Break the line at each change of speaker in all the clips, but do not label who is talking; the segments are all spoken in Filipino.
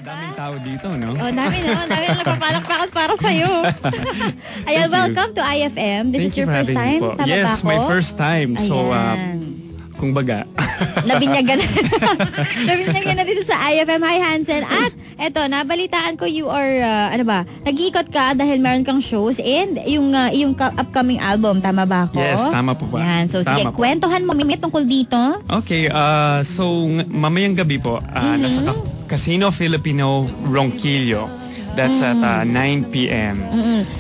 Daming tao dito, no?
Oh, dami na napapalakpakan para sa'yo. Ayan, welcome to IFM. This is your first time? Tama
yes, my first time.
Ayan.
So, kung baga.
Labinyagan na dito sa IFM. Hi, Hansen. At eto, nabalitaan ko you are, nag-iikot ka dahil meron kang shows and yung upcoming album. Tama ba ako?
Yes, tama po ba?
Yan. So, sige, kwentuhan mo tungkol dito.
Okay, so mamayang gabi po, nasa Casino Filipino Ronquillo. That's at 9 p.m.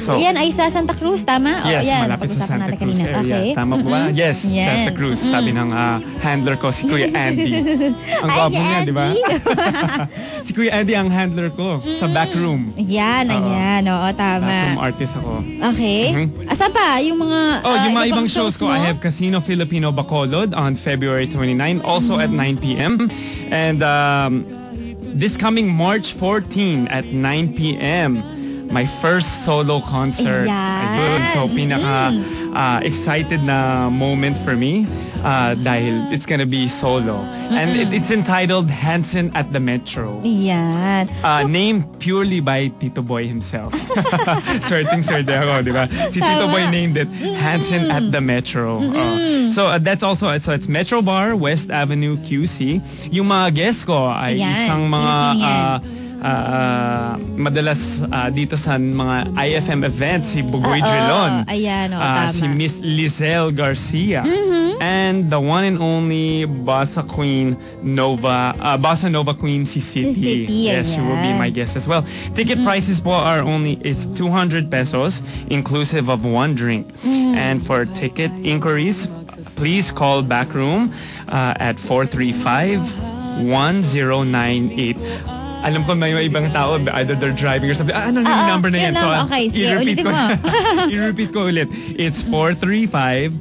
So, yan ay sa Santa Cruz, tama?
Yes, malapit sa Santa Cruz area. Okay. Tama po ba? Yes, Santa Cruz. Sabi ng handler ko, si Kuya Andy. Ang gwapo niya, di ba? Si Kuya Andy ang handler ko sa backroom.
Yan, ayan. Oo, tama.
Backroom artist ako.
Okay. Asa pa? Yung mga
yung mga ibang shows ko. I have Casino Filipino Bacolod on February 29, also at 9 p.m. And this coming March 14 at 9 p.m. my first solo concert. Ayun. So, excited na moment for me dahil it's gonna be solo. And it's entitled Hansen at the Metro.
Yan.
Named purely by Tito Boy himself. Swerte ako, di ba? Si Tito Boy named it Hansen at the Metro. So that's also, so it's Metro Bar, West Avenue, QC. Yung mga guests ko ay isang mga madalas dito sa mga IFM events, si Bugoy Drilon.
Ayan, tama.
Si Miss Lizelle Garcia. And the one and only Bossa Nova Queen, si City. Yes, she will be my guest as well. Ticket prices po is 200 pesos, inclusive of one drink. And for ticket inquiries, please call Backroom at 435-1098. Alam ko may ibang tao, either they're driving or something. Ano yung number na yan? So,
okay,
i-repeat ko ulit. It's 435-1098.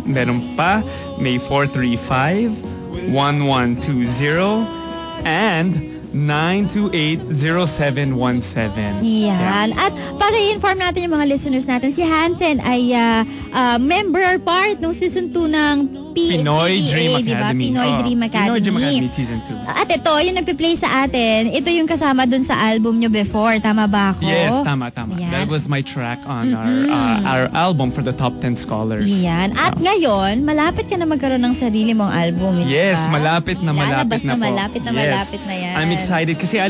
Meron pa, may 435-1120 and 928-0717.
Yan. At para i-inform natin yung mga listeners natin, si Hansen ay member or part ng season 2 ng
Pinoy Dream Academy.
Pinoy Dream Academy.
Pinoy Dream Academy Season 2.
At ito, yung nagpe-play sa atin, ito yung kasama dun sa album nyo before. Tama ba ako?
Yes, tama. Yan. That was my track on our album for the Top 10 Scholars.
Yan. At ngayon, malapit ka na magkaroon ng sarili mong album.
Yes, malapit na po.
Malapit na yan.
I'm excited kasi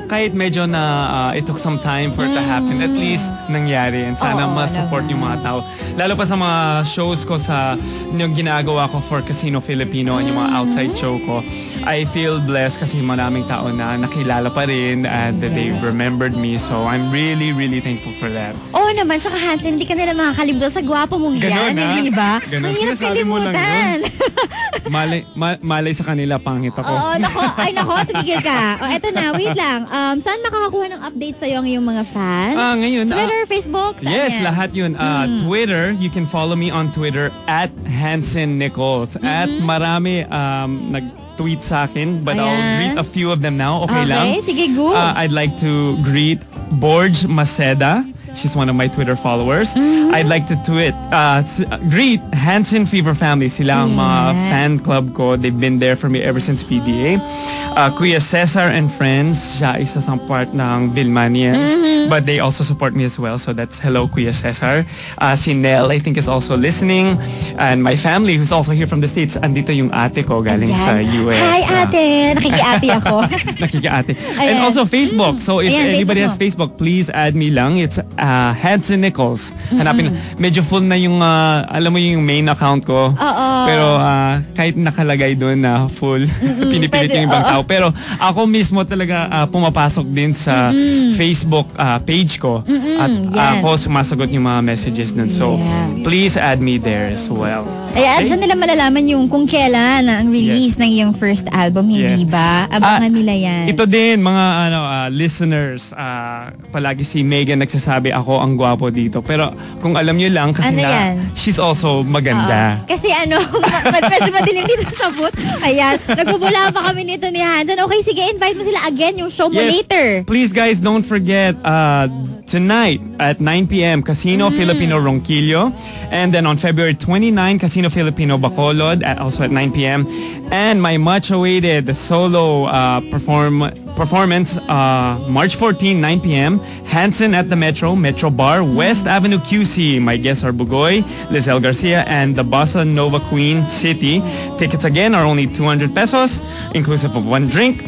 kahit medyo na it took some time for it to happen, at least nangyari, and sana ma-support yung mga tao. Lalo pa sa mga shows ko sa yung ginagawa ko for Casino Filipino and yung mga outside show ko. I feel blessed kasi maraming tao na nakilala pa rin and they remembered me. So I'm really, really thankful for that.
Oo naman, saka Hansen, hindi ka nila makakalimutan sa gwapo mong yan, hindi ba?
Ganon, sinasabi mo lang yun. Malay sa kanila, pangit ako.
Oo, nako, tigil ka. O, eto na, wait lang. Saan makakakuha ng updates sa'yo ang iyong mga fans?
Ngayon,
Twitter, Facebook?
Yes, lahat yun. Twitter, you can follow me on Twitter at Hansen Nichols. At marami nag-tweet sa akin, but I'll greet a few of them now. Okay lang?
Okay, sige, go.
I'd like to greet Borge Maceda. She's one of my Twitter followers. I'd like to greet Hansen Fever Family. Sila ang mga fan club ko. They've been there for me ever since PDA. Kuya Cesar and friends. Siya isa sa part ng Vilmanians. But they also support me as well. So that's hello, Kuya Cesar. Si Nell, I think, is also listening. And my family, who's also here from the States. Andito yung ate ko galing sa US.
Hi, ate. Nakikiate ako.
Nakikiate. And also Facebook. So if anybody has Facebook, please add me lang. It's Hansen Nichols. Hanapin. Medyo full na yung, alam mo yung main account ko. Pero kahit nakalagay doon na full, pinipilit yung ibang tao. Pero ako mismo talaga pumapasok din sa Facebook page ko. At ako sumasagot yung mga messages dun. So, please add me there as well.
At dyan nila malalaman yung kung kailan ang release ng iyong first album, hindi ba? Abangan nila yan.
Ito din, mga listeners, palagi si Megan nagsasabi, ako ang gwapo dito. Pero kung alam nyo lang, kasi
Ano yan?
she's also maganda.
Kasi medyo madilim dito sa booth. Ayan, nagpupula pa kami nito ni Hansen. Okay, sige, invite mo sila again, yung show mo later.
Please guys, don't forget, tonight at 9 p.m. Casino Filipino Ronquillo. And then on February 29, Casino Filipino Bacolod, also at 9 p.m. And my much-awaited solo performance, March 14, 9 p.m. Hansen at the Metro Bar, West Avenue QC. My guests are Bugoy, Lizelle Garcia, and the Bossa Nova Queen City. Tickets again are only 200 pesos, inclusive of one drink.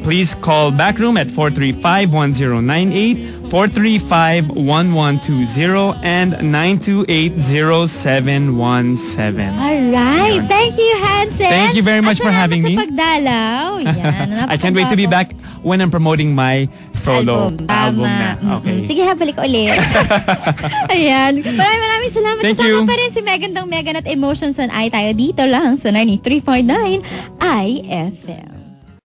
Please call Backroom at 435-1098, 435-1120, and 928-0717.
Alright, thank you, Hansen.
Thank you very much for having me.
Sa pagdalaw. Yan,
I can't wait to be back when I'm promoting my solo album na. Okay.
Sige, balik ulit. Ayan. Maraming salamat.
Thank
Kasama
you.
pa rin si Megan at Emotions on I tayo dito lang sa 93.9 IFM.